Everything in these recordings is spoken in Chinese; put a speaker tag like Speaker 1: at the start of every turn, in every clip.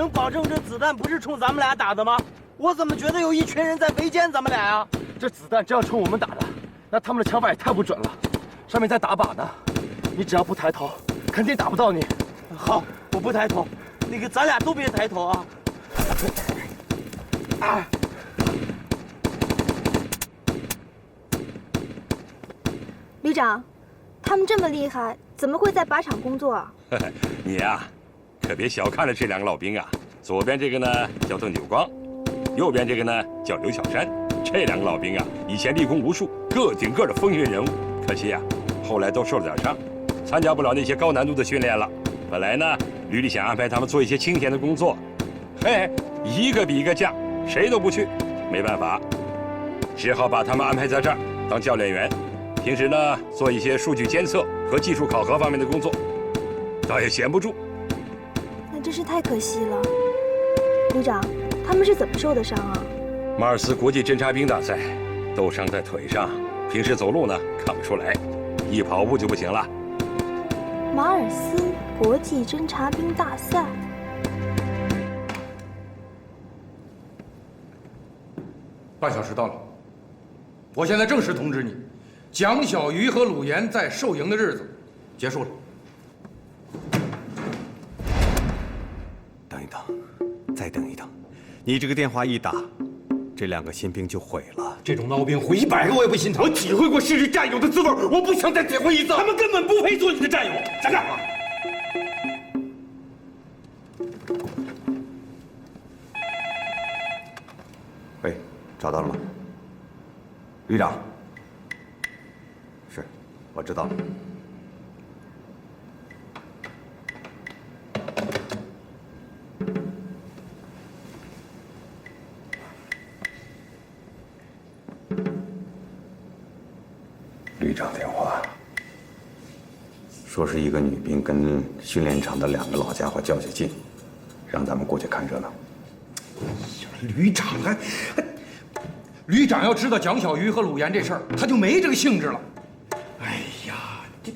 Speaker 1: 能保证这子弹不是冲咱们俩打的吗？我怎么觉得有一群人在围歼咱们俩呀？
Speaker 2: 这子弹真要冲我们打的，那他们的枪法也太不准了，上面在打靶呢。你只要不抬头，肯定打不到你。
Speaker 1: 好，我不抬头。那个，咱俩都别抬头啊！啊！
Speaker 3: 旅长，他们这么厉害，怎么会在靶场工作啊？
Speaker 4: 你呀，可别小看了这2个老兵啊！左边这个呢叫做钮光，右边这个呢叫刘小山。这2个老兵啊，以前立功无数，个顶个的风云人物。可惜啊，后来都受了点伤，参加不了那些高难度的训练了。本来呢，旅里想安排他们做一些清闲的工作，嘿，一个比一个犟，谁都不去。没办法，只好把他们安排在这儿当教练员。平时呢，做一些数据监测和技术考核方面的工作，倒也闲不住。
Speaker 3: 那真是太可惜了。旅长，他们是怎么受的伤啊？
Speaker 4: 马尔斯国际侦察兵大赛，都伤在腿上，平时走路呢看不出来，一跑步就不行了。
Speaker 3: 马尔斯国际侦察兵大赛。
Speaker 5: 半小时到了，我现在正式通知你，蒋小鱼和鲁岩在受营的日子结束了。
Speaker 6: 等一等，再等一等，你这个电话一打，这2个新兵就毁了。
Speaker 5: 这种孬兵毁100个我也不心疼。
Speaker 6: 我体会过失去战友的滋味，我不想再体会一次。
Speaker 5: 他们根本不配做你的战友。站干！
Speaker 6: 喂，找到了吗？旅长。是，我知道了。旅长电话，说是一个女兵跟训练场的2个老家伙较下劲，让咱们过去看热闹。
Speaker 5: 旅长旅长要知道蒋小鱼和鲁岩这事儿，他就没这个兴致了。哎呀，这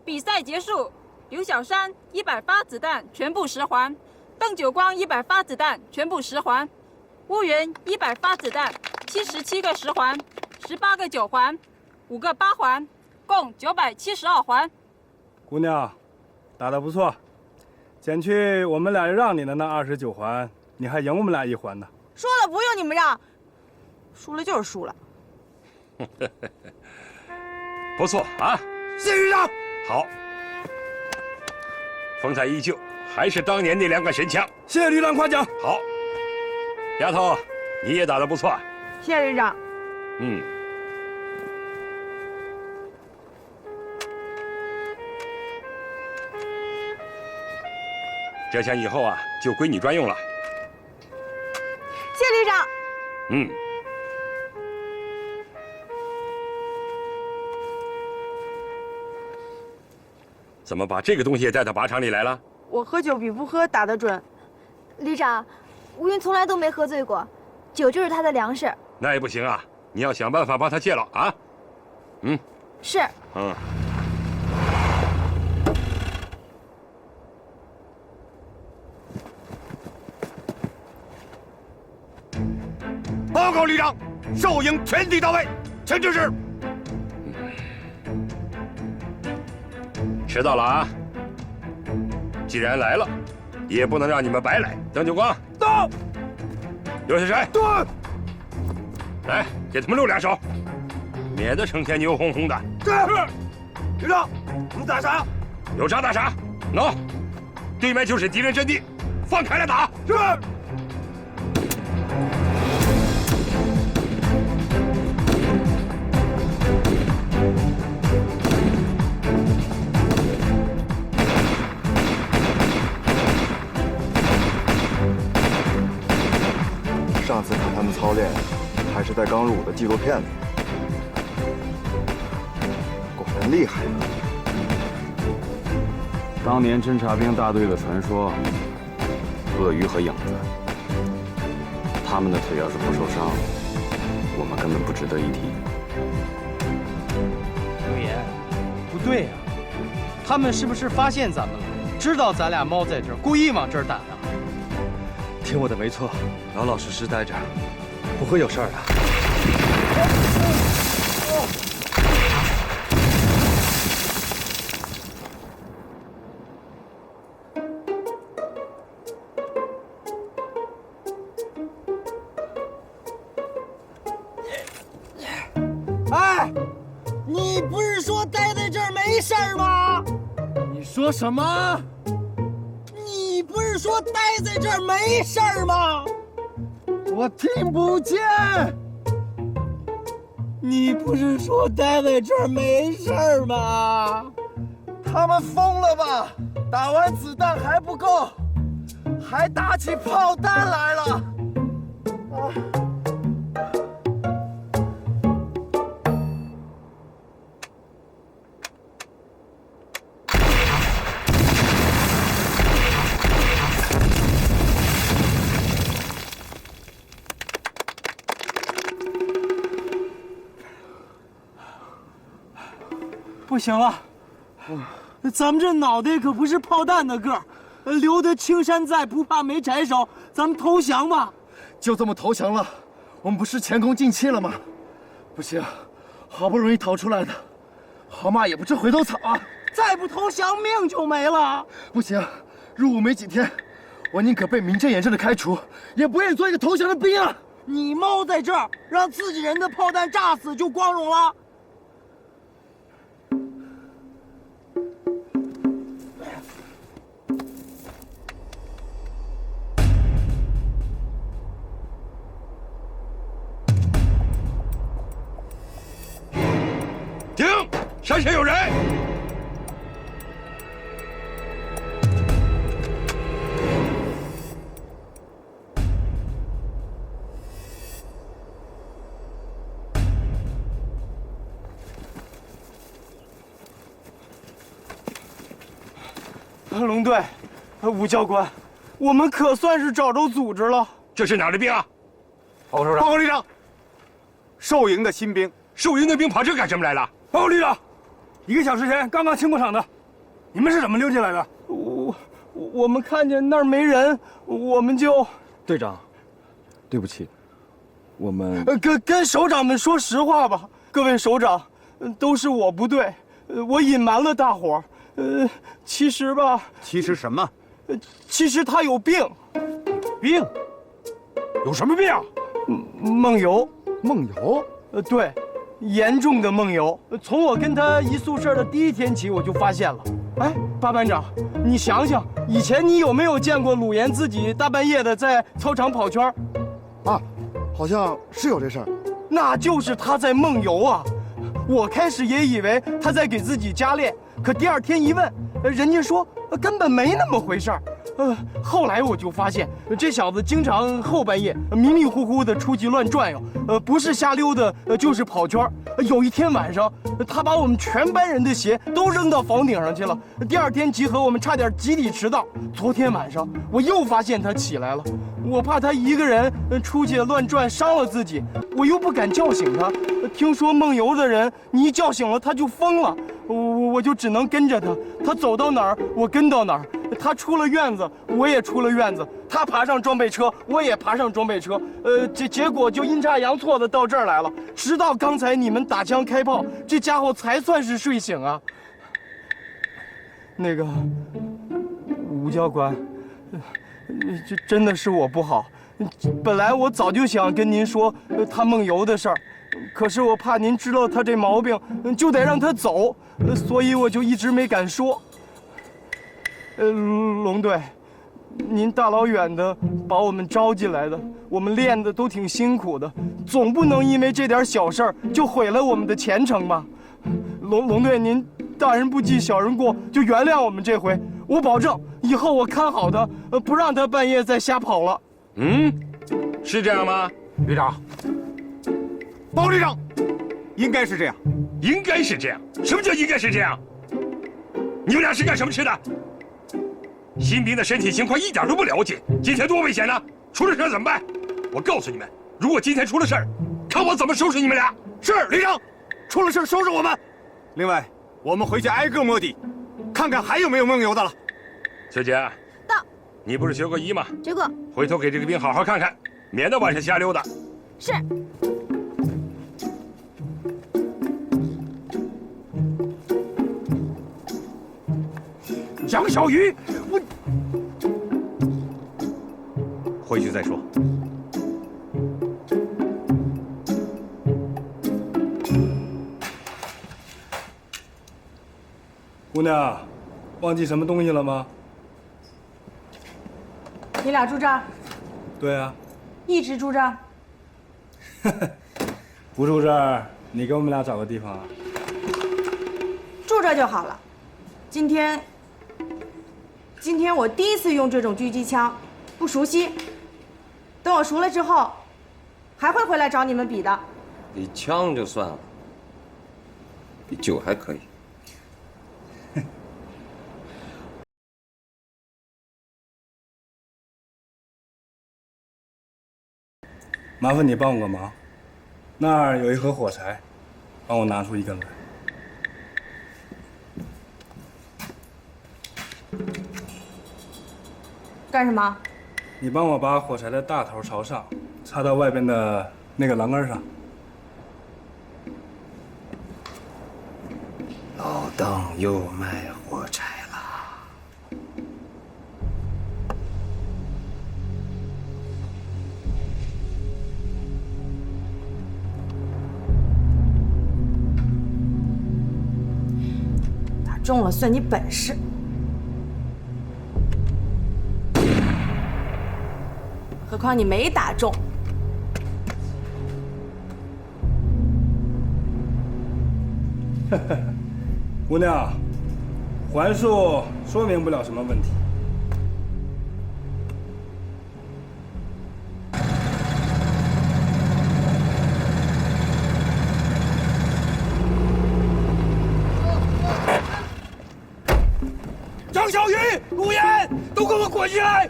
Speaker 7: 比赛结束，刘小山100发子弹全部10环，邓九光100发子弹全部10环，乌元100发子弹77个10环，18个9环，5个8环，共972环。
Speaker 8: 姑娘，打得不错，减去我们俩让你的那29环，你还赢我们俩1环呢。
Speaker 9: 说了不用你们让，输了就是输了。
Speaker 4: 不错啊，
Speaker 6: 谢旅长。
Speaker 4: 好，风采依旧，还是当年那2杆神枪。
Speaker 8: 谢谢旅长夸奖。
Speaker 4: 好，丫头，你也打得不错。
Speaker 9: 谢谢旅长。
Speaker 4: 嗯。这枪以后啊，就归你专用了。
Speaker 9: 谢旅长。
Speaker 4: 嗯。怎么把这个东西也带到靶场里来了？
Speaker 9: 我喝酒比不喝打得准。
Speaker 3: 旅长，吴云从来都没喝醉过，酒就是他的粮食。
Speaker 4: 那也不行啊，你要想办法帮他戒了啊。嗯。
Speaker 3: 是。
Speaker 4: 嗯。
Speaker 6: 报告旅长，受营全体到位，请指示。
Speaker 4: 迟到了啊！既然来了，也不能让你们白来。邓九光
Speaker 8: 到，
Speaker 4: 刘小山
Speaker 8: 到，
Speaker 4: 来给他们露2手，免得成天牛哄哄的。
Speaker 8: 是。旅长，我们打啥？
Speaker 4: 有啥打啥。喏，对面就是敌人阵地，放开了打。
Speaker 8: 是。
Speaker 10: 上次看他们操练，还是在刚入伍的纪录片里，果然厉害。
Speaker 2: 当年侦察兵大队的传说，鳄鱼和影子，
Speaker 10: 他们的腿要是不受伤，我们根本不值得一提。
Speaker 1: 刘爷，不对呀，他们是不是发现咱们了，知道咱俩猫在这儿，故意往这儿打的？
Speaker 2: 听我的没错，老老实实待着，不会有事儿的。
Speaker 1: 哎，你不是说待在这儿没事儿吗？
Speaker 2: 你说什么？
Speaker 1: 你不是说待在这儿没事儿吗？
Speaker 2: 我听不见。
Speaker 1: 你不是说待在这儿没事儿吗？
Speaker 2: 他们疯了吧？打完子弹还不够，还打起炮弹来了。
Speaker 1: 不行了，咱们这脑袋可不是炮弹的个儿，留得青山在，不怕没柴烧。咱们投降吧。
Speaker 2: 就这么投降了，我们不是前功尽弃了吗？不行，好不容易逃出来的，好马也不吃回头草啊！
Speaker 1: 再不投降，命就没了。
Speaker 2: 不行，入伍没几天，我宁可被名正言顺的开除，也不愿意做一个投降的兵啊！
Speaker 1: 你猫在这儿，让自己人的炮弹炸死就光荣了。
Speaker 4: 停！山上有人！
Speaker 1: 龙队，吴教官，我们可算是找着组织了。
Speaker 4: 这是哪儿的兵啊？
Speaker 11: 报告首长。报告旅长，受营的新兵。
Speaker 4: 受营的兵跑这干什么来了？
Speaker 8: 报告旅长，1个小时前刚刚清过场的，你们是怎么溜进来的？
Speaker 1: 我们看见那儿没人，我们就……
Speaker 10: 队长，对不起，我们
Speaker 1: 跟首长们说实话吧，各位首长，都是我不对，我隐瞒了大伙儿。其实吧，
Speaker 11: 其实什么？
Speaker 1: 其实他有病。
Speaker 11: 病？有什么病？
Speaker 1: 梦游。
Speaker 11: 梦游？
Speaker 1: 对，严重的梦游。从我跟他一宿舍的第1天起，我就发现了。哎，八班长，你想想，以前你有没有见过鲁岩自己大半夜的在操场跑圈？
Speaker 10: 啊，好像是有这事儿。
Speaker 1: 那就是他在梦游啊！我开始也以为他在给自己加练，可第2天一问，人家说根本没那么回事儿。后来我就发现，这小子经常后半夜迷迷糊糊的出去乱转悠，不是瞎溜达，就是跑圈。有一天晚上，他把我们全班人的鞋都扔到房顶上去了。第2天集合，我们差点集体迟到。昨天晚上我又发现他起来了，我怕他一个人出去乱转伤了自己，我又不敢叫醒他。听说梦游的人，你一叫醒了他就疯了，我就只能跟着他，他走到哪儿我跟到哪儿。他出了院子，我也出了院子；他爬上装备车，我也爬上装备车。结果就阴差阳错的到这儿来了。直到刚才你们打枪开炮，这家伙才算是睡醒啊。那个吴教官，这真的是我不好。本来我早就想跟您说他梦游的事儿，可是我怕您知道他这毛病，就得让他走，所以我就一直没敢说。龙队，您大老远的把我们招进来的，我们练的都挺辛苦的，总不能因为这点小事儿就毁了我们的前程吧？龙队，您大人不计小人过，就原谅我们这回。我保证，以后我看好他，不让他半夜再瞎跑了。
Speaker 4: 是这样吗？
Speaker 11: 旅长，报告旅长，应该是这样。
Speaker 4: 应该是这样？什么叫应该是这样？你们俩是干什么吃的？新兵的身体情况一点都不了解，今天多危险呢！出了事怎么办？我告诉你们，如果今天出了事儿，看我怎么收拾你们俩。
Speaker 11: 是旅长，出了事收拾我们。另外，我们回去挨个摸底，看看还有没有梦游的了。
Speaker 4: 小姐，
Speaker 3: 到。
Speaker 4: 你不是学过医吗？
Speaker 3: 学过。
Speaker 4: 回头给这个兵好好看看，免得晚上瞎溜达。
Speaker 3: 是。
Speaker 11: 杨小鱼，我回去再说。
Speaker 8: 姑娘，忘记什么东西了吗？
Speaker 9: 你俩住这儿？
Speaker 8: 对啊。
Speaker 9: 一直住这儿？
Speaker 8: 不住这儿，你给我们俩找个地方啊。
Speaker 9: 住这儿就好了。今天我第一次用这种狙击枪，不熟悉。等我熟了之后，还会回来找你们比的。
Speaker 12: 比枪就算了，比酒还可以。
Speaker 8: 麻烦你帮我个忙，那儿有一盒火柴，帮我拿出一根来。
Speaker 9: 干什么？
Speaker 8: 你帮我把火柴的大头朝上，插到外边的那个栏杆上。
Speaker 12: 老邓又卖火柴了。
Speaker 9: 打中了算你本事。何况你没打中。
Speaker 8: 姑娘，环数说明不了什么问题。
Speaker 11: 张小鱼、陆岩，都给我滚起来！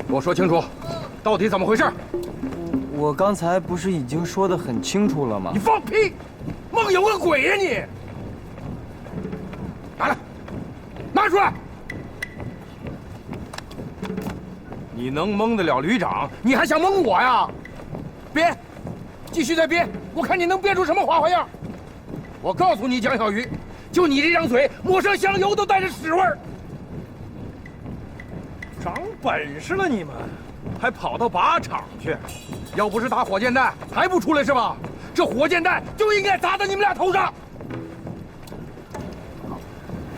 Speaker 5: 给我说清楚，到底怎么回事？
Speaker 1: 我刚才不是已经说得很清楚了吗？
Speaker 5: 你放屁！梦游个鬼呀你！拿来，拿出来！你能蒙得了旅长，你还想蒙我呀？憋，继续再憋，我看你能憋出什么花样！我告诉你，蒋小鱼，就你这张嘴，抹上香油都带着屎味儿。长本事了你们，还跑到靶场去！要不是打火箭弹，还不出来是吧？这火箭弹就应该砸到你们俩头上！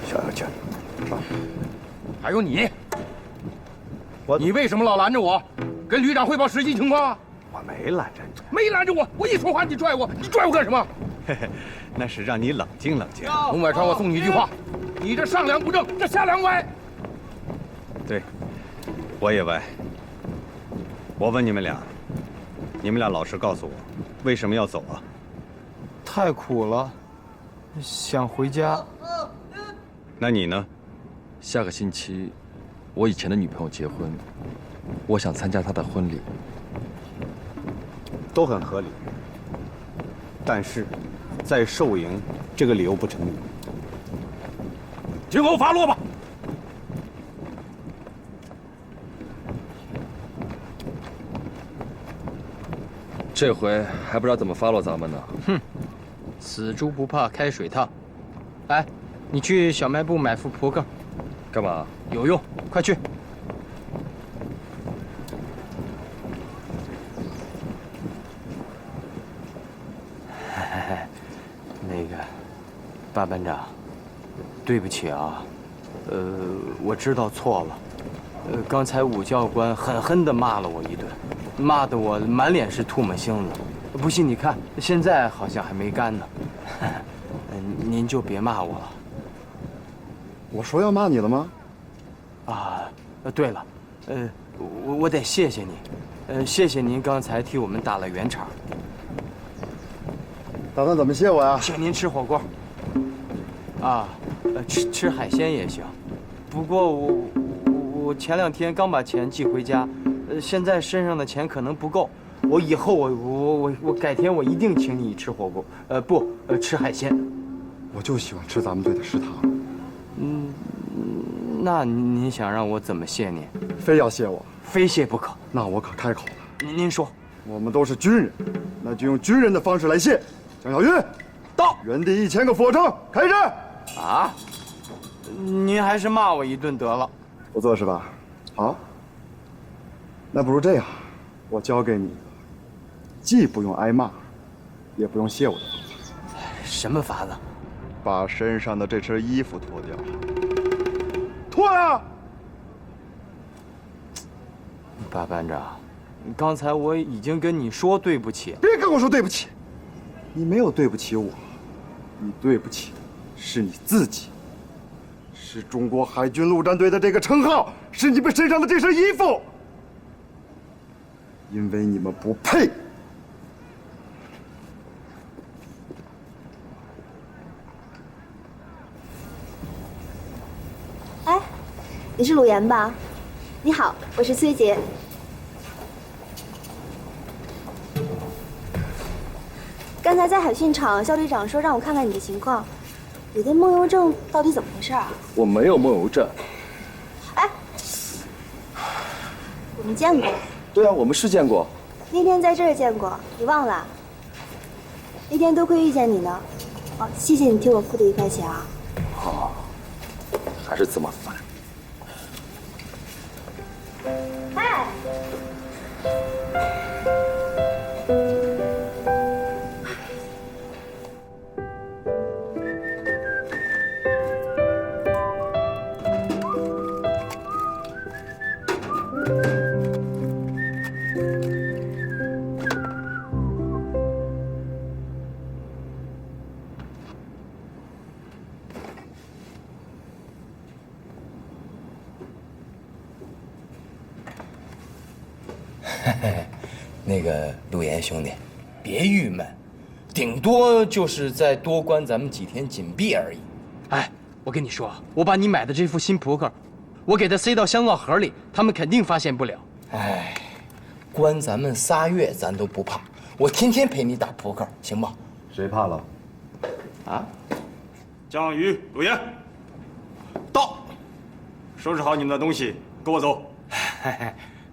Speaker 10: 消消气儿。
Speaker 5: 还有你，你为什么老拦着我？跟旅长汇报实际情况啊？
Speaker 11: 我没拦着你，
Speaker 5: 没拦着我，我一说话你拽我，你拽我干什么？
Speaker 11: 嘿嘿，那是让你冷静冷静。
Speaker 5: 龙百川，我送你一句话，你这上梁不正，这下梁歪。
Speaker 11: 对，我也歪。我问你们俩，你们俩老实告诉我，为什么要走啊？
Speaker 1: 太苦了，想回家。
Speaker 11: 那你呢？
Speaker 13: 下个星期，我以前的女朋友结婚，我想参加她的婚礼。
Speaker 11: 都很合理，但是，在寿营这个理由不成立。
Speaker 5: 今后发落吧。
Speaker 13: 这回还不知道怎么发落咱们呢。
Speaker 14: 哼，死猪不怕开水烫。哎，你去小卖部买副扑克，
Speaker 13: 干嘛？
Speaker 14: 有用，快去。那个，大班长，对不起啊，我知道错了。刚才武教官狠狠地骂了我一顿，骂得我满脸是唾沫星子。不信你看，现在好像还没干呢。您就别骂我了。
Speaker 10: 我说要骂你了吗？
Speaker 14: 啊，对了，我得谢谢你，谢谢您刚才替我们打了圆场。
Speaker 10: 打算怎么谢我呀？
Speaker 14: 请您吃火锅。啊，吃海鲜也行。不过我前2天刚把钱寄回家，现在身上的钱可能不够。我以后我改天我一定请你吃火锅，吃海鲜。
Speaker 10: 我就喜欢吃咱们队的食堂。
Speaker 14: 那您想让我怎么谢您？
Speaker 10: 非要谢我？
Speaker 14: 非谢不可。
Speaker 10: 那我可开口了。
Speaker 14: 您说，
Speaker 10: 我们都是军人，那就用军人的方式来谢。江小鱼，
Speaker 14: 到！
Speaker 10: 原地1000个俯卧撑，开始！
Speaker 14: 啊？您还是骂我一顿得了。
Speaker 10: 不做是吧？好。那不如这样，我教给你一个，既不用挨骂，也不用谢我的方法。
Speaker 14: 什么法子？
Speaker 10: 把身上的这身衣服脱掉。脱呀！
Speaker 14: 大班长，刚才我已经跟你说对不起。
Speaker 10: 别跟我说对不起，你没有对不起我，你对不起是你自己，是中国海军陆战队的这个称号，是你们身上的这身衣服，因为你们不配。
Speaker 3: 哎，你是鲁岩吧？你好，我是崔杰。刚才在海训场，肖队长说让我看看你的情况，你的梦游症到底怎么回事啊？
Speaker 13: 我没有梦游症。
Speaker 3: 哎，我们见过。
Speaker 13: 对啊，我们是见过。
Speaker 3: 那天在这儿见过，你忘了？那天多亏遇见你呢。哦，谢谢你替我付的1块钱啊。
Speaker 13: 哦，还是这么烦。
Speaker 3: 哎。
Speaker 14: 那个陆岩兄弟，别郁闷，顶多就是再多关咱们几天禁闭而已。哎，我跟你说，我把你买的这副新扑克，我给它塞到香皂盒里，他们肯定发现不了。哎，关咱们3月咱都不怕，我天天陪你打扑克，行吧？
Speaker 10: 谁怕了？
Speaker 14: 啊？
Speaker 11: 江宇、陆岩，到，收拾好你们的东西，跟我走。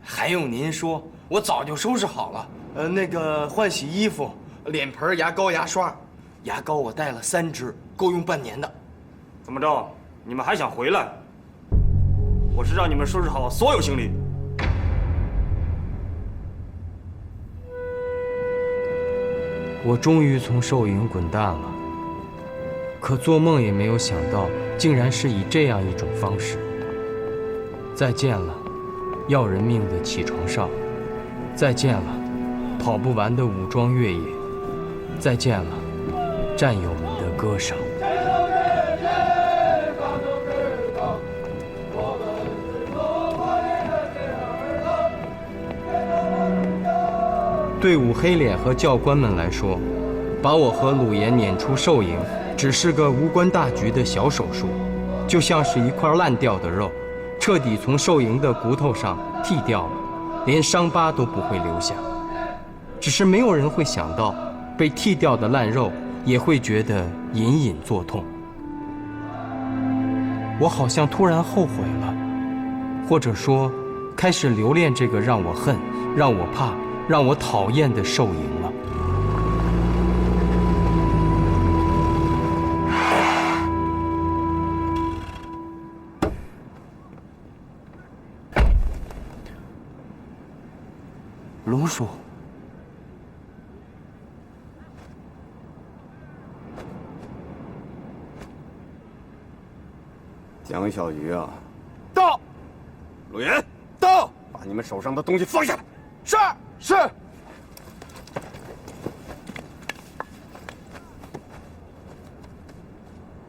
Speaker 14: 还用您说？我早就收拾好了。那个换洗衣服、脸盆、牙膏、牙刷，牙膏我带了3支，够用半年的。
Speaker 11: 怎么着？你们还想回来？我是让你们收拾好所有行李。
Speaker 14: 我终于从寿营滚蛋了，可做梦也没有想到，竟然是以这样一种方式。再见了，要人命的起床哨；再见了，跑不完的武装越野；再见了，战友们的歌声。队伍黑脸和教官们来说，把我和鲁岩撵出寿营，只是个无关大局的小手术，就像是一块烂掉的肉，彻底从寿营的骨头上剃掉了，连伤疤都不会留下。只是没有人会想到，被剃掉的烂肉也会觉得隐隐作痛。我好像突然后悔了，或者说，开始留恋这个让我恨、让我怕、让我讨厌的寿营了。龙叔，
Speaker 6: 江小鱼啊，
Speaker 5: 到！
Speaker 6: 陆岩，
Speaker 5: 到！
Speaker 6: 把你们手上的东西放下来。
Speaker 5: 是是。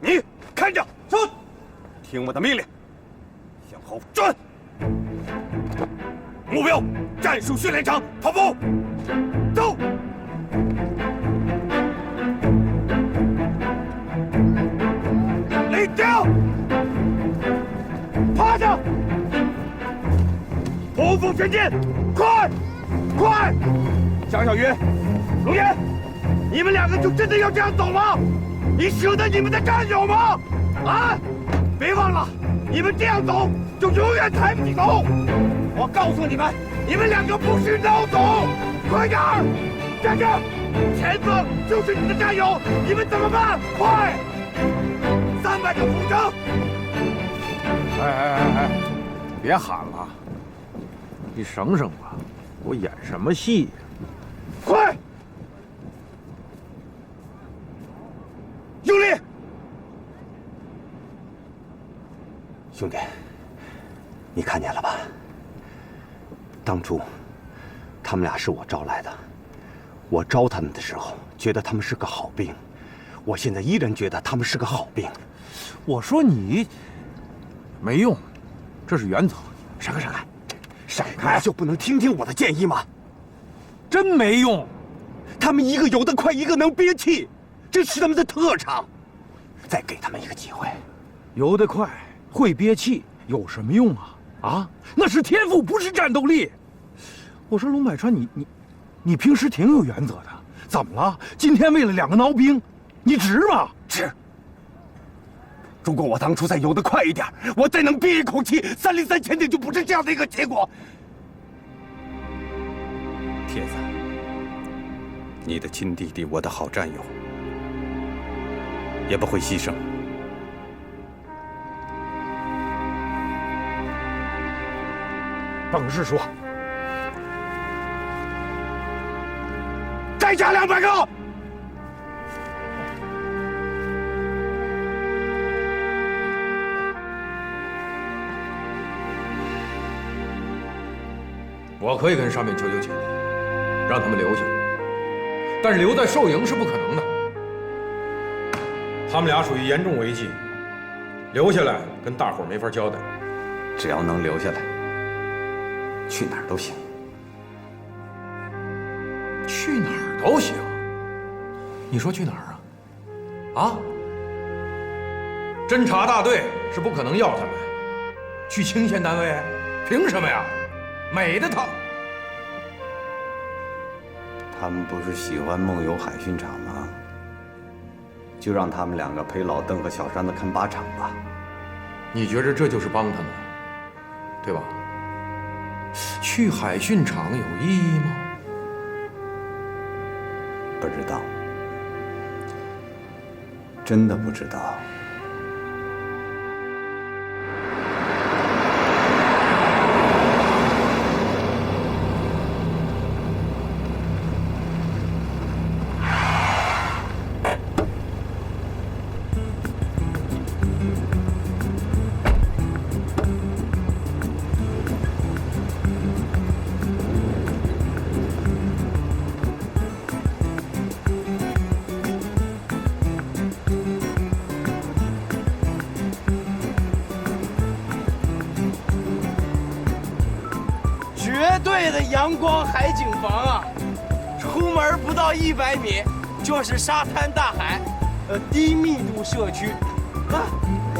Speaker 6: 你看着，走，听我的命令，向后转。目标：战术训练场跑步，走。立定。
Speaker 5: 收复前进，快，快！江小鱼，龙岩，你们两个就真的要这样走吗？你舍得你们的战友吗？啊！别忘了，你们这样走就永远抬不起头。我告诉你们，你们两个不是孬种，快点儿，站着！前方就是你的战友，你们怎么办？快！300个步枪！
Speaker 15: 哎，别喊了，你省省吧，我演什么戏呀？
Speaker 5: 快！用力！
Speaker 16: 兄弟，你看见了吧？当初他们俩是我招来的，我招他们的时候觉得他们是个好兵，我现在依然觉得他们是个好兵。
Speaker 15: 我说你没用，这是原则。闪开，闪开，闪开！
Speaker 16: 就不能听听我的建议吗？
Speaker 15: 真没用，
Speaker 16: 他们一个有得快，一个能憋气，这是他们的特长。再给他们一个机会。
Speaker 15: 游得快，会憋气，有什么用啊？啊，那是天赋，不是战斗力。我说龙百川，你平时挺有原则的，怎么了？今天为了2个孬兵，你值吗？
Speaker 16: 值。如果我当初再游得快一点，我再能憋一口气，303潜艇就不是这样的一个结果。铁子，你的亲弟弟，我的好战友，也不会牺牲。
Speaker 15: 本事说，
Speaker 5: 再加200个！我可以跟上面求求情，让他们留下，但是留在寿营是不可能的。
Speaker 15: 他们俩属于严重违纪，留下来跟大伙儿没法交代。
Speaker 16: 只要能留下来，去哪儿都行。
Speaker 5: 去哪儿都行？你说去哪儿啊？啊？侦察大队是不可能要他们去清县单位，凭什么呀？美的他。
Speaker 6: 他们不是喜欢梦游海训场吗？就让他们2个陪老邓和小山子看靶场吧。
Speaker 5: 你觉着这就是帮他们，对吧？去海训场有意义吗？
Speaker 6: 不知道，真的不知道。
Speaker 1: 绝对的阳光海景房啊！出门不到100米就是沙滩大海，低密度社区，啊，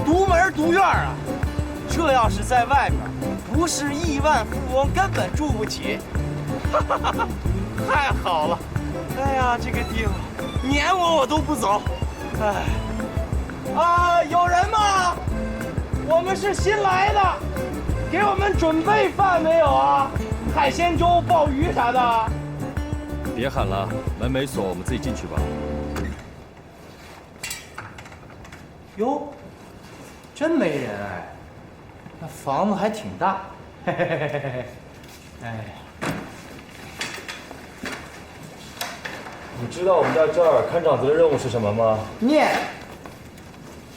Speaker 1: 独门独院啊！这要是在外面，不是亿万富翁根本住不起。哈哈哈哈，太好了！哎呀，这个地方撵我都不走。哎，啊，有人吗？我们是新来的，给我们准备饭没有啊？海鲜粥、鲍鱼啥的。
Speaker 13: 别喊了，门没锁，我们自己进去吧。
Speaker 1: 哟，真没人哎，那房子还挺大。嘿嘿嘿嘿嘿，哎。
Speaker 17: 你知道我们在这儿看场子的任务是什么吗？
Speaker 1: 念。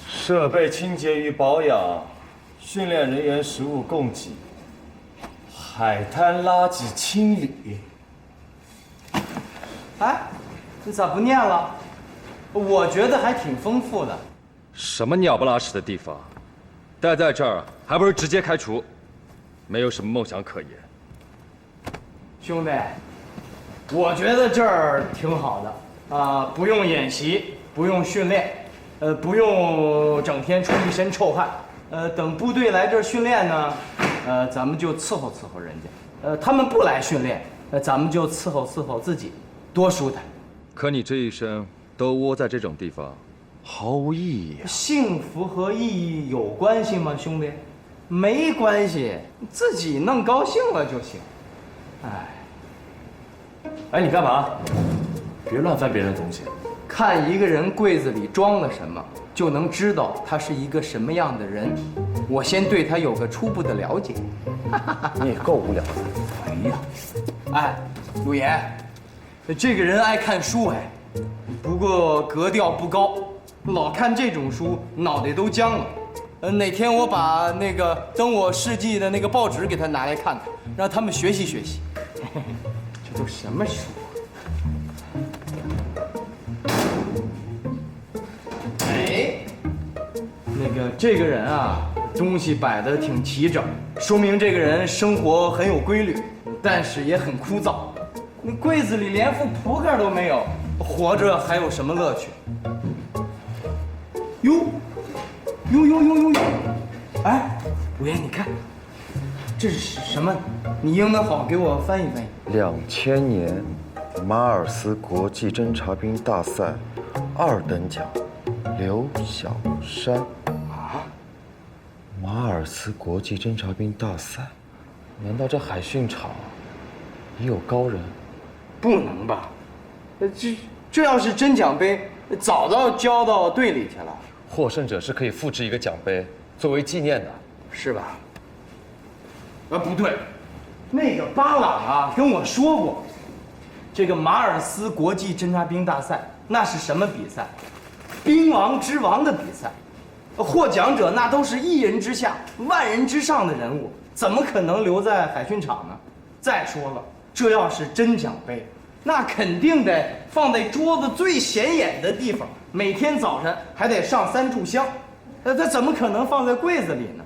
Speaker 17: 设备清洁与保养，训练人员食物供给，海滩垃圾清理。
Speaker 1: 哎，你咋不念了？我觉得还挺丰富的。
Speaker 13: 什么鸟不拉屎的地方，待在这儿还不如直接开除，没有什么梦想可言。
Speaker 1: 兄弟，我觉得这儿挺好的啊，不用演习，不用训练，不用整天出一身臭汗。等部队来这儿训练呢，咱们就伺候伺候人家
Speaker 14: 他们不来训练，咱们就伺候自己，多舒坦。
Speaker 13: 可你这一生都窝在这种地方，毫无意义啊！
Speaker 14: 幸福和意义有关系吗，兄弟？没关系，自己弄高兴了就行。
Speaker 12: 哎，你干嘛？别乱翻别人的东西。
Speaker 14: 看一个人柜子里装了什么，就能知道他是一个什么样的人。我先对他有个初步的了解。
Speaker 12: 你也够无聊的。
Speaker 14: 哎呀，哎，陆岩，这个人爱看书哎，不过格调不高，老看这种书，脑袋都僵了。哪天我把那个《登我事迹》的那个报纸给他拿来看看，让他们学习学习。这都什么书？哎，那个这个人啊，东西摆得挺齐整，说明这个人生活很有规律，但是也很枯燥。那柜子里连副扑克都没有，活着还有什么乐趣？哟！哎，陆岩，你看，这是什么？你英文好，给我翻译翻译。
Speaker 10: 2000年马尔斯国际侦察兵大赛2等奖，刘小山。
Speaker 14: 啊？
Speaker 10: 马尔斯国际侦察兵大赛，难道这海训场也有高人？
Speaker 14: 不能吧？这要是真奖杯，早都交到队里去了。
Speaker 12: 获胜者是可以复制一个奖杯作为纪念的，
Speaker 14: 是吧？不对，那个巴朗啊跟我说过，这个马尔斯国际侦察兵大赛那是什么比赛？兵王之王的比赛，获奖者那都是1人之下、万人之上的人物，怎么可能留在海训场呢？再说了，这要是真奖杯，那肯定得放在桌子最显眼的地方，每天早上还得上3炷香，它怎么可能放在柜子里呢？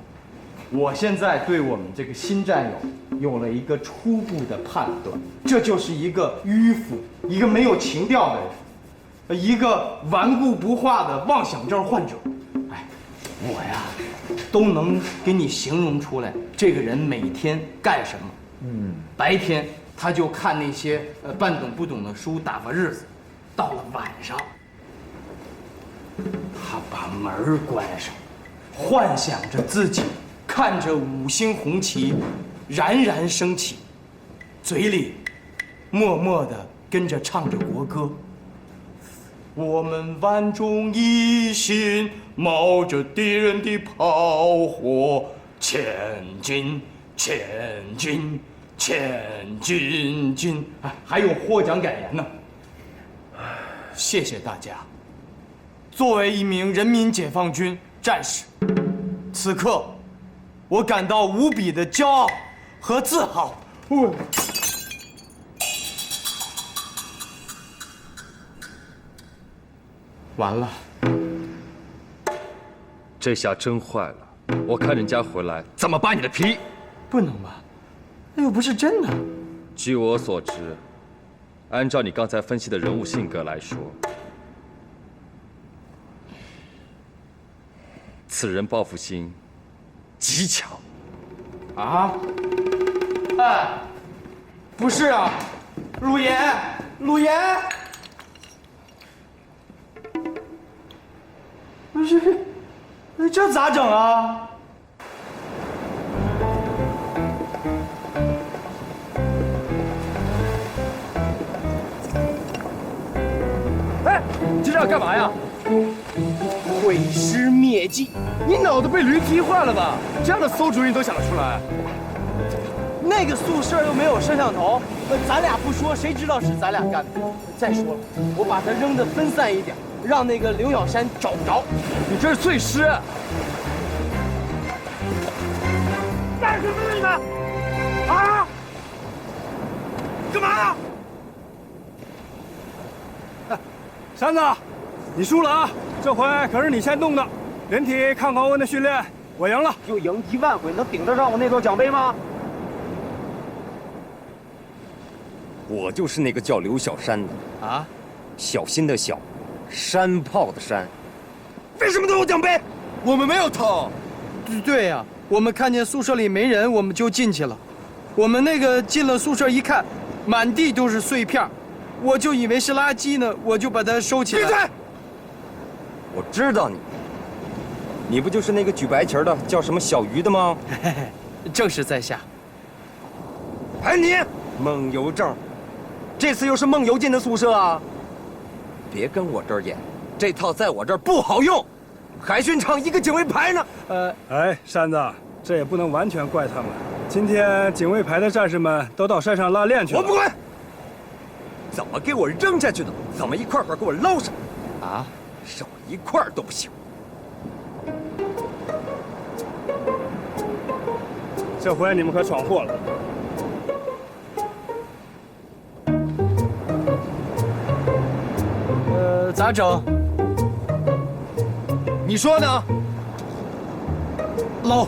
Speaker 14: 我现在对我们这个新战友有了一个初步的判断，这就是一个迂腐、一个没有情调的人，一个顽固不化的妄想症患者。哎，我呀，都能给你形容出来，这个人每天干什么。白天他就看那些半懂不懂的书打发日子，到了晚上，他把门关上，幻想着自己看着5星红旗冉冉升起，嘴里默默地跟着唱着国歌。我们万众一心，冒着敌人的炮火，前进，前进，前进进！哎，还有获奖感言呢。谢谢大家。作为一名人民解放军战士，此刻我感到无比的骄傲和自豪。完了，
Speaker 13: 这下真坏了！我看人家回来怎么扒你的皮？
Speaker 14: 不能吧？那又不是真的。
Speaker 13: 据我所知，按照你刚才分析的人物性格来说，此人报复心极强。
Speaker 14: 啊？哎，不是啊，陆岩，陆岩，不是，这咋整啊？
Speaker 5: 哎，你这是要干嘛呀？
Speaker 1: 毁尸灭迹！
Speaker 5: 你脑子被驴踢坏了吧？这样的馊主意你都想得出来？
Speaker 1: 那个宿舍又没有摄像头，咱俩不说，谁知道是咱俩干的？再说了，我把它扔得分散一点，让那个刘小山找不着。
Speaker 5: 你这是碎尸！
Speaker 1: 干什么呢你们？啊？干嘛？
Speaker 8: 山子，你输了啊！这回可是你先动的，人体抗高温的训练我赢了。
Speaker 1: 就赢1万回，能顶得上我那座奖杯吗？
Speaker 12: 我就是那个叫刘小山的啊，小心的小，山炮的山。
Speaker 1: 为什么都有奖杯？
Speaker 5: 我们没有偷。
Speaker 1: 对呀，我们看见宿舍里没人，我们就进去了。我们那个进了宿舍一看，满地都是碎片，我就以为是垃圾呢，我就把它收起来。
Speaker 12: 闭嘴！我知道你，你不就是那个举白旗的，叫什么小鱼的吗？
Speaker 14: 正是在下。
Speaker 12: 还你，梦游症，这次又是梦游进的宿舍啊！别跟我这儿演，这套在我这儿不好用。海训场一个警卫排呢。
Speaker 8: 哎，山子，这也不能完全怪他们。今天警卫排的战士们都到山上拉练去了。
Speaker 12: 我不管，怎么给我扔下去的，怎么一块块给我捞上来。啊，少一块都不行。
Speaker 8: 这回你们可闯祸了。
Speaker 14: 咋整？
Speaker 1: 你说呢？
Speaker 14: 捞。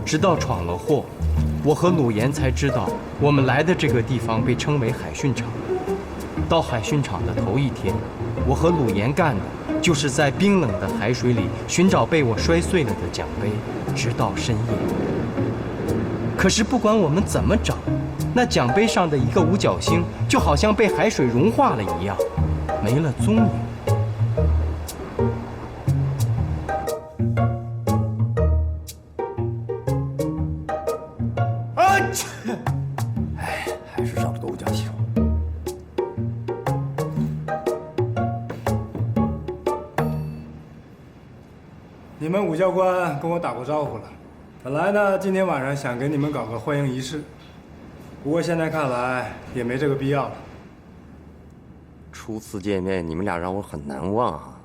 Speaker 14: 直到闯了祸，我和鲁岩才知道，我们来的这个地方被称为海训场。到海训场的头一天，我和鲁岩干的就是在冰冷的海水里寻找被我摔碎了的奖杯，直到深夜。可是不管我们怎么找，那奖杯上的一个五角星就好像被海水融化了一样，没了踪影。
Speaker 12: 还是少了个五角星。
Speaker 8: 你们武教官跟我打过招呼了，本来呢，今天晚上想给你们搞个欢迎仪式，不过现在看来也没这个必要了。
Speaker 12: 初次见面，你们俩让我很难忘啊，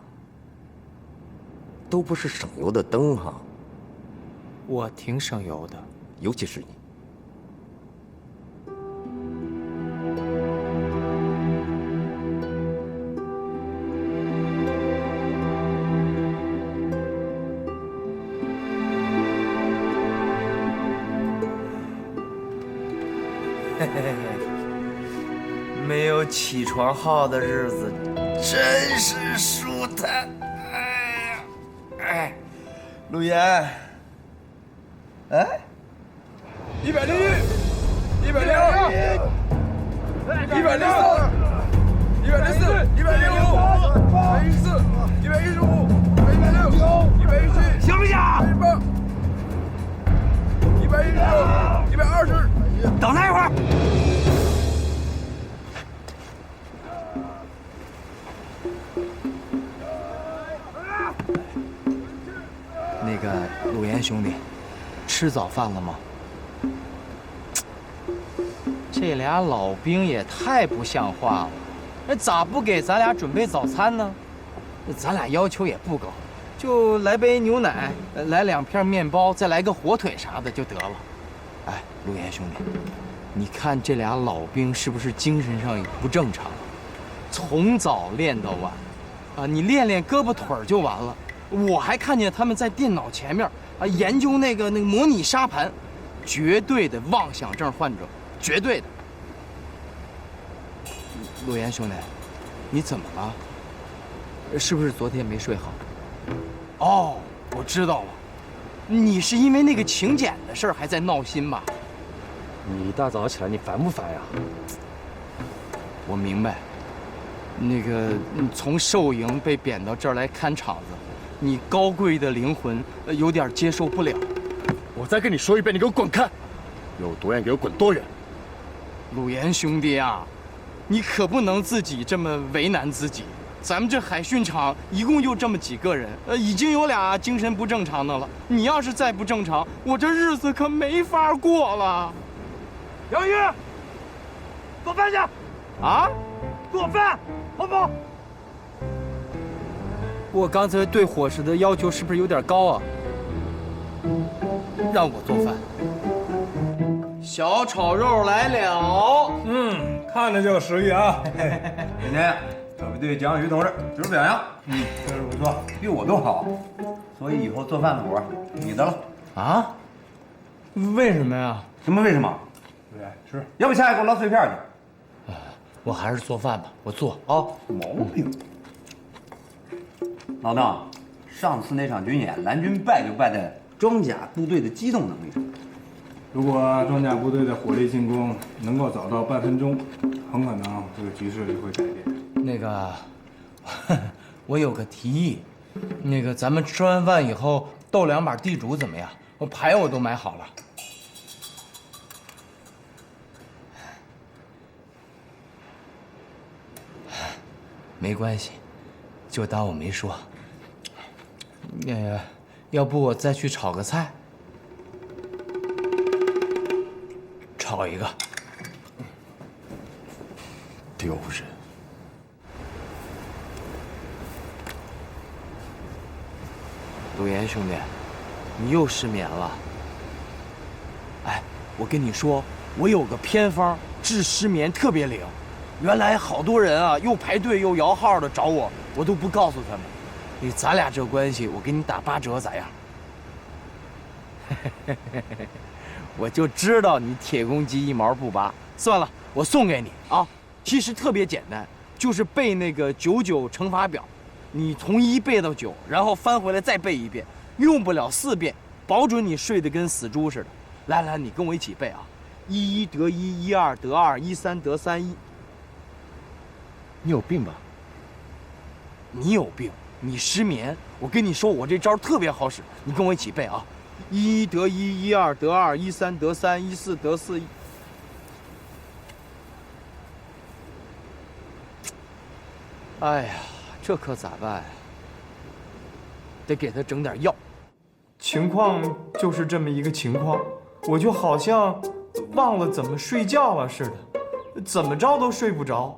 Speaker 12: 都不是省油的灯哈。
Speaker 14: 我挺省油的，
Speaker 12: 尤其是你。
Speaker 18: 没有起床号的日子，真是舒坦。哎呀，哎，陆岩，哎
Speaker 5: ，101，102，103，104，115，116，117，
Speaker 18: 行不行
Speaker 5: ？116，120，
Speaker 18: 等他一会儿。
Speaker 14: 那个鲁岩兄弟，吃早饭了吗？这俩老兵也太不像话了，那咋不给咱俩准备早餐呢？咱俩要求也不高，就来杯牛奶，来2片面包，再来个火腿啥的就得了。哎，鲁岩兄弟，你看这俩老兵是不是精神上也不正常？从早练到晚，啊，你练练胳膊腿儿就完了。我还看见他们在电脑前面啊研究那个模拟沙盘，绝对的妄想症患者，绝对的。陆岩兄弟，你怎么了？是不是昨天没睡好？哦，我知道了，你是因为那个请柬的事儿还在闹心吧？
Speaker 13: 你一大早起来，你烦不烦呀？
Speaker 14: 我明白，那个从寿营被贬到这儿来看场子。你高贵的灵魂有点接受不了。
Speaker 13: 我再跟你说一遍，你给我滚开！有多远给我滚多远！
Speaker 14: 鲁岩兄弟啊，你可不能自己这么为难自己。咱们这海训场一共就这么几个人，已经有俩精神不正常的了。你要是再不正常，我这日子可没法过了。
Speaker 18: 杨玉，做饭去！
Speaker 14: 啊？
Speaker 18: 做饭，好不好？
Speaker 14: 我刚才对伙食的要求是不是有点高啊？让我做饭。小炒肉来了。
Speaker 8: 看着就食欲啊。
Speaker 11: 今天特别对蒋宇同志指出表扬，确实不错，比我都好，所以以后做饭的活你的了。
Speaker 14: 啊？为什么呀？
Speaker 11: 什么为什么？
Speaker 8: 对，吃。
Speaker 11: 要不下去给我捞碎片去。
Speaker 14: 我还是做饭吧，我做啊。
Speaker 16: 毛病。老邓，上次那场军演，蓝军败就败在装甲部队的机动能力上。
Speaker 8: 如果装甲部队的火力进攻能够早到半分钟，很可能这个局势就会改变。
Speaker 14: 那个，我有个提议，那个咱们吃完饭以后斗2把地主怎么样？牌我都买好了。没关系，就当我没说。那个，要不我再去炒个菜？炒一个。
Speaker 13: 丢人！
Speaker 14: 陆岩兄弟，你又失眠了。哎，我跟你说，我有个偏方治失眠特别灵。原来好多人啊，又排队又摇号的找我，我都不告诉他们。咱俩这关系，我给你打8折，咋样？我就知道你铁公鸡1毛不拔。算了，我送给你啊。其实特别简单，就是背那个99乘法表，你从1背到9，然后翻回来再背1遍，用不了4遍，保准你睡得跟死猪似的。来来，你跟我一起背啊！11得1， 12得2， 13得3， 1。你有病吧？你有病，你失眠。我跟你说，我这招特别好使，你跟我一起背啊！11得1， 12得2， 13得3， 14得4。哎呀，这可咋办呀？得给他整点药。
Speaker 1: 情况就是这么一个情况，我就好像忘了怎么睡觉了似的，怎么着都睡不着。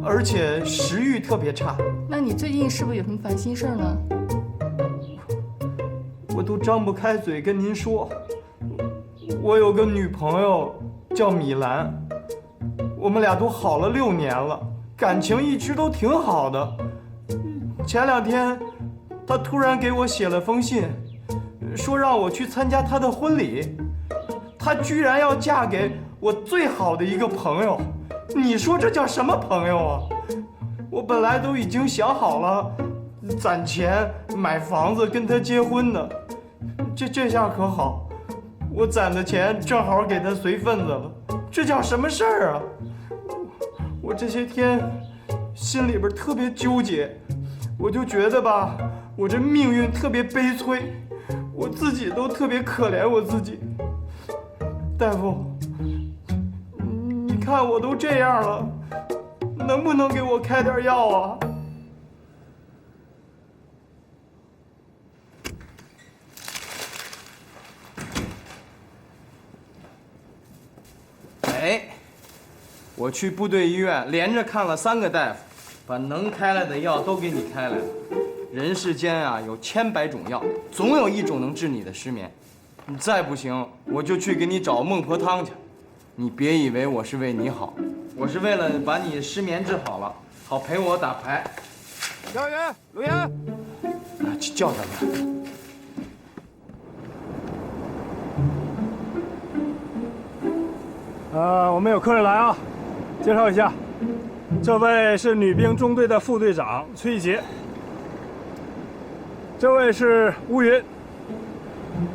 Speaker 1: 而且食欲特别差。
Speaker 19: 那你最近是不是有什么烦心事呢？
Speaker 1: 我都张不开嘴跟您说，我有个女朋友叫米兰，我们俩都好了6年了，感情一直都挺好的。前2天，她突然给我写了封信，说让我去参加她的婚礼，她居然要嫁给我最好的一个朋友。你说这叫什么朋友啊？我本来都已经想好了，攒钱买房子跟他结婚的。这下可好，我攒的钱正好给他随份子了。这叫什么事儿啊？我这些天心里边特别纠结，我就觉得吧，我这命运特别悲催，我自己都特别可怜我自己。大夫，你看我都这样了，能不能给我开点药啊？哎，我去部队医院连着看了3个大夫，把能开来的药都给你开来了。人世间啊，有千百种药，总有一种能治你的失眠。你再不行，我就去给你找孟婆汤去。你别以为我是为你好，我是为了把你失眠治好了，好陪我打牌。
Speaker 5: 教员，鲁岩，
Speaker 1: 去叫他们。
Speaker 8: 我们有客人来啊，介绍一下，这位是女兵中队的副队长崔一杰，这位是乌云。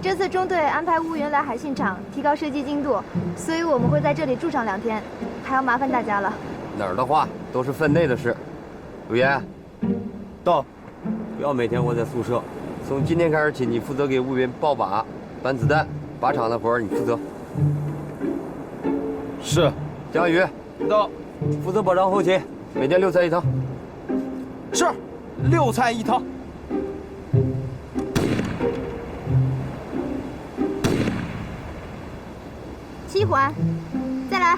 Speaker 3: 这次中队安排乌云来海训场提高射击精度，所以我们会在这里住上2天，还要麻烦大家了。
Speaker 12: 哪儿的话都是分内的事。鲁岩，到，不要每天窝在宿舍。从今天开始起，你负责给乌云爆靶、搬子弹，靶场的活儿你负责。
Speaker 13: 是。
Speaker 12: 江宇，
Speaker 1: 到，
Speaker 12: 负责保障后勤，每天6菜1汤。
Speaker 1: 是，6菜1汤。
Speaker 3: 7环，再来。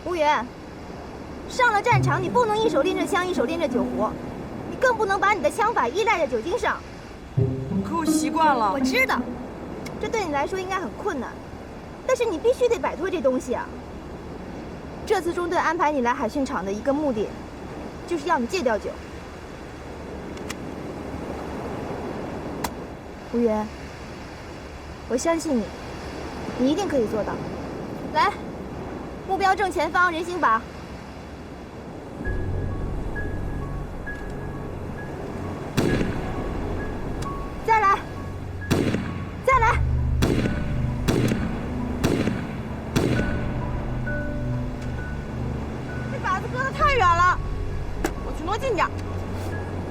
Speaker 3: 乌云，上了战场，你不能一手拎着枪，一手拎着酒壶，你更不能把你的枪法依赖在酒精上。
Speaker 9: 可我习惯了。
Speaker 3: 我知道，这对你来说应该很困难，但是你必须得摆脱这东西啊。这次中队安排你来海训场的一个目的，就是要你戒掉酒。乌云，我相信你，你一定可以做到。来，目标正前方，人行靶。再来，再来。
Speaker 9: 这靶子搁得太远了，我去挪近点。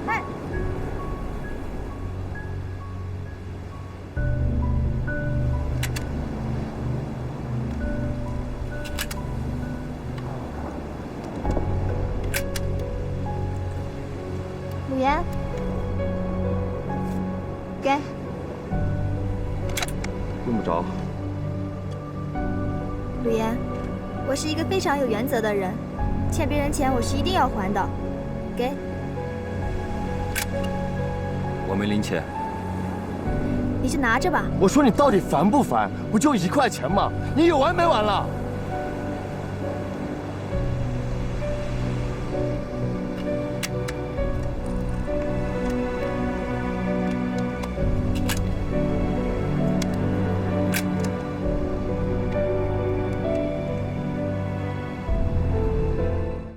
Speaker 9: 哎。
Speaker 3: 鲁言，给。
Speaker 13: 用不着。
Speaker 3: 鲁言，我是一个非常有原则的人，欠别人钱我是一定要还的。给。
Speaker 13: 我没零钱。
Speaker 3: 你就拿着吧。
Speaker 2: 我说你到底烦不烦？不就1块钱吗？你有完没完了？